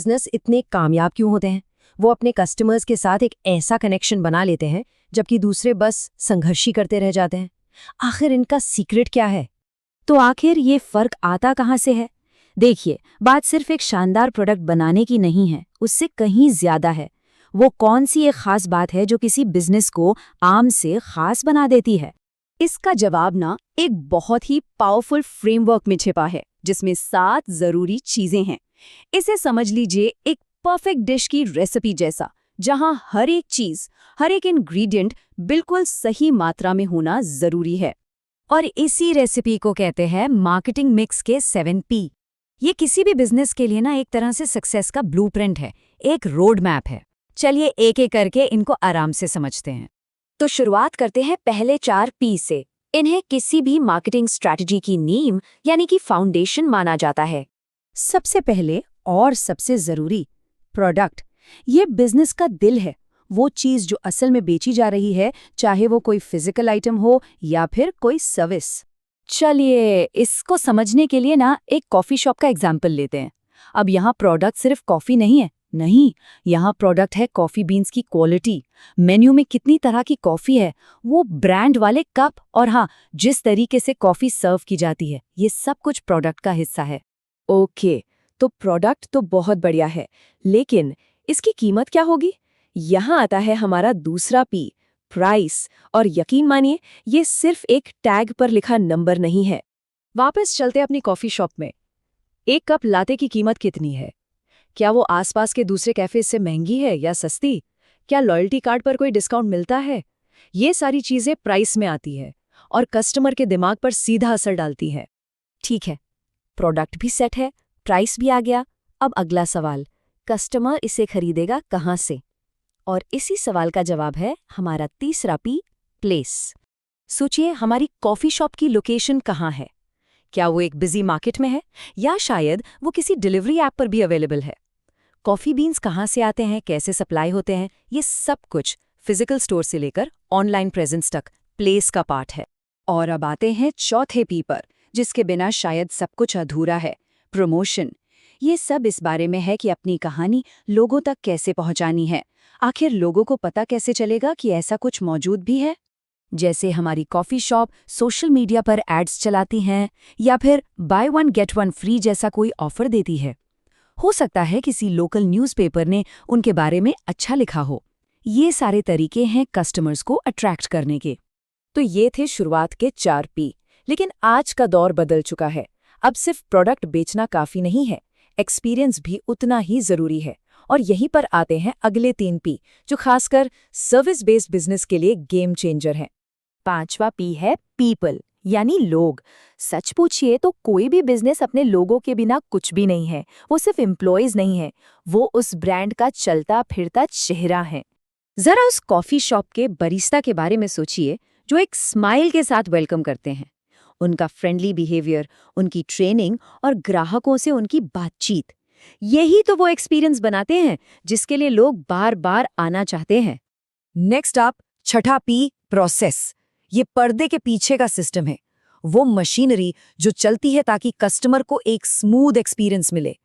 Business इतने कामयाब क्यों होते हैं? वो अपने कस्टमर्स के साथ एक ऐसा कनेक्शन बना लेते हैं जबकि दूसरे बस संघर्ष ही करते रह जाते हैं। आखिर इनका सीक्रेट क्या है? तो आखिर ये फर्क आता कहाँ से है? देखिए, बात सिर्फ एक शानदार प्रोडक्ट बनाने की नहीं है, उससे कहीं ज्यादा है। वो कौन सी एक खास बात है जो किसी बिजनेस को आम से खास बना देती है? इसका जवाब ना एक बहुत ही पावरफुल फ्रेमवर्क में छिपा है, जिसमें 7 जरूरी चीजें हैं। इसे समझ लीजिए एक परफेक्ट डिश की रेसिपी जैसा, जहां हर एक चीज, हर एक इंग्रेडिएंट बिल्कुल सही मात्रा में होना जरूरी है। और इसी रेसिपी को कहते हैं मार्केटिंग मिक्स के 7P। ये किसी भी बिजनेस के लिए ना एक तरह से सक्सेस का ब्लूप्रिंट है, एक रोड मैप है। चलिए एक एक करके इनको आराम से समझते हैं। तो शुरुआत करते हैं पहले 4 P से। इन्हें किसी भी मार्केटिंग स्ट्रैटेजी की नींव यानी कि फाउंडेशन माना जाता है। सबसे पहले और सबसे जरूरी, प्रोडक्ट। ये बिजनेस का दिल है, वो चीज जो असल में बेची जा रही है, चाहे वो कोई फिजिकल आइटम हो या फिर कोई सर्विस। चलिए इसको समझने के लिए ना एक कॉफी शॉप का एग्जाम्पल लेते हैं। अब यहाँ प्रोडक्ट सिर्फ कॉफी नहीं है, नहीं, यहाँ प्रोडक्ट है कॉफी बीन्स की क्वालिटी, मेन्यू में कितनी तरह की कॉफी है, वो ब्रांड वाले कप, और हाँ, जिस तरीके से कॉफी सर्व की जाती है, ये सब कुछ प्रोडक्ट का हिस्सा है। ओके, तो प्रोडक्ट तो बहुत बढ़िया है, लेकिन इसकी कीमत क्या होगी? यहाँ आता है हमारा दूसरा पी, प्राइस। और यकीन मानिए, ये सिर्फ एक टैग पर लिखा नंबर नहीं है। वापस चलते अपनी कॉफी शॉप में। एक कप लाते की कीमत कितनी है? क्या वो आसपास के दूसरे कैफे से महंगी है या सस्ती? क्या लॉयल्टी कार्ड पर कोई डिस्काउंट मिलता है? ये सारी चीजें प्राइस में आती है और कस्टमर के दिमाग पर सीधा असर डालती है। ठीक है, प्रोडक्ट भी सेट है, प्राइस भी आ गया। अब अगला सवाल, कस्टमर इसे खरीदेगा कहाँ से? और इसी सवाल का जवाब है हमारा तीसरा पी, प्लेस। सोचिए, हमारी कॉफी शॉप की लोकेशन कहाँ है? क्या वो एक बिजी मार्केट में है, या शायद वो किसी डिलीवरी ऐप पर भी अवेलेबल है? कॉफी बीन्स कहाँ से आते हैं, कैसे सप्लाई होते हैं, ये सब कुछ फिजिकल स्टोर से लेकर ऑनलाइन प्रेजेंस तक प्लेस का पार्ट है। और अब आते हैं चौथे पी पर, जिसके बिना शायद सब कुछ अधूरा है, प्रमोशन। ये सब इस बारे में है कि अपनी कहानी लोगों तक कैसे पहुंचानी है। आखिर लोगों को पता कैसे चलेगा कि ऐसा कुछ मौजूद भी है? जैसे हमारी कॉफी शॉप सोशल मीडिया पर एड्स चलाती हैं, या फिर by one get one free जैसा कोई ऑफर देती है। हो सकता है किसी लोकल न्यूज़पेपर ने उनके बारे में अच्छा लिखा हो। ये सारे तरीके हैं कस्टमर्स को अट्रैक्ट करने के। तो ये थे शुरुआत के 4 पी, लेकिन आज का दौर बदल चुका है। अब सिर्फ प्रोडक्ट बेचना काफी नहीं है, एक्सपीरियंस भी उतना ही जरूरी है। और यहीं पर आते हैं अगले 3 पी, जो खासकर सर्विस बेस्ड बिजनेस के लिए गेम चेंजर हैं। 5वां पी है पीपल, यानी लोग। सच पूछिए तो कोई भी बिजनेस अपने लोगों के बिना कुछ भी नहीं है। वो सिर्फ एम्प्लॉयज नहीं है, वो उस ब्रांड का चलता फिरता चेहरा है। जरा उस कॉफी शॉप के बरिस्ता के बारे में सोचिए, जो एक स्माइल के साथ वेलकम करते हैं। उनका फ्रेंडली बिहेवियर, उनकी ट्रेनिंग और ग्राहकों से उनकी बातचीत, यही तो वो एक्सपीरियंस बनाते हैं जिसके लिए लोग बार बार आना चाहते हैं। नेक्स्ट अप, छठा पी, प्रोसेस। ये पर्दे के पीछे का सिस्टम है, वो मशीनरी जो चलती है ताकि कस्टमर को एक स्मूथ एक्सपीरियंस मिले।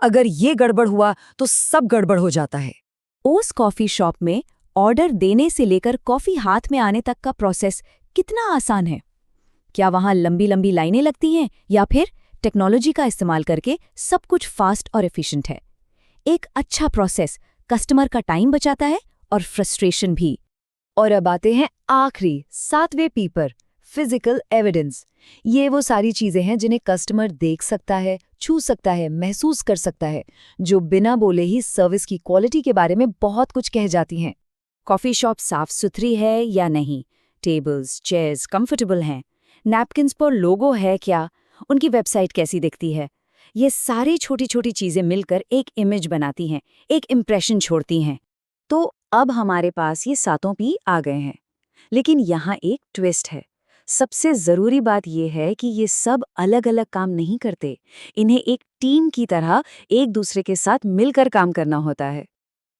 अगर ये गड़बड़ हुआ तो सब गड़बड़ हो जाता है। उस कॉफी शॉप में ऑर्डर देने से लेकर कॉफी हाथ में आने तक का प्रोसेस कितना आसान है? क्या वहां लंबी लंबी लाइनें लगती हैं, या फिर टेक्नोलॉजी का इस्तेमाल करके सब कुछ फास्ट और एफिशिएंट है? एक अच्छा प्रोसेस कस्टमर का टाइम बचाता है और फ्रस्ट्रेशन भी। और अब आते हैं आखिरी 7वें पी पर, फिजिकल एविडेंस। ये वो सारी चीजें हैं जिन्हें कस्टमर देख सकता है, छू सकता है, महसूस कर सकता है, जो बिना बोले ही सर्विस की क्वालिटी के बारे में बहुत कुछ कह जाती हैं। कॉफी शॉप साफ सुथरी है या नहीं, टेबल्स चेयर्स कंफर्टेबल हैं, नैपकिन्स पर लोगो है क्या, उनकी वेबसाइट कैसी दिखती है, ये सारी छोटी छोटी चीजें मिलकर एक इमेज बनाती हैं, एक इम्प्रेशन छोड़ती हैं। तो अब हमारे पास ये 7 पी आ गए हैं, लेकिन यहाँ एक ट्विस्ट है। सबसे जरूरी बात यह है कि ये सब अलग अलग काम नहीं करते, इन्हें एक टीम की तरह एक दूसरे के साथ मिलकर काम करना होता है।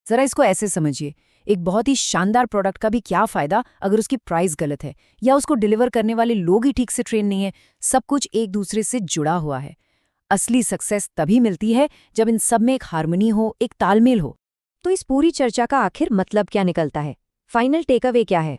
जरा इसको ऐसे समझिए, एक बहुत ही शानदार प्रोडक्ट का भी क्या फायदा अगर उसकी प्राइस गलत है, या उसको डिलीवर करने वाले लोग ही ठीक से ट्रेन नहीं है। सब कुछ एक दूसरे से जुड़ा हुआ है। असली सक्सेस तभी मिलती है जब इन सब में एक हार्मनी हो, एक तालमेल हो। तो इस पूरी चर्चा का आखिर मतलब क्या निकलता है? फाइनल टेकअवे क्या है?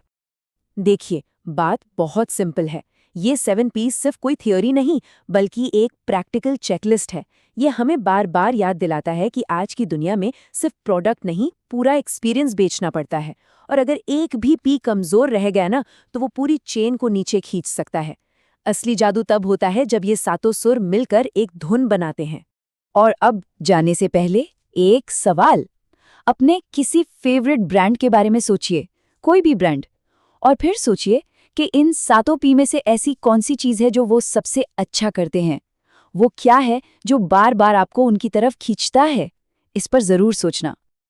देखिए, बात बहुत सिंपल है। ये 7 पीस सिर्फ कोई थ्योरी नहीं, बल्कि एक प्रैक्टिकल चेकलिस्ट है। ये हमें बार बार याद दिलाता है कि आज की दुनिया में सिर्फ प्रोडक्ट नहीं, पूरा एक्सपीरियंस बेचना पड़ता है। और अगर एक भी पी कमजोर रह गया ना, तो वो पूरी चेन को नीचे खींच सकता है। असली जादू तब होता है जब ये सातों सुर मिलकर एक धुन बनाते हैं। और अब जाने से पहले एक सवाल। अपने किसी फेवरेट ब्रांड के बारे में सोचिए, कोई भी ब्रांड, और फिर सोचिए कि इन सातों पी में से ऐसी कौन सी चीज़ है जो वो सबसे अच्छा करते हैं। वो क्या है जो बार बार आपको उनकी तरफ खींचता है? इस पर ज़रूर सोचना।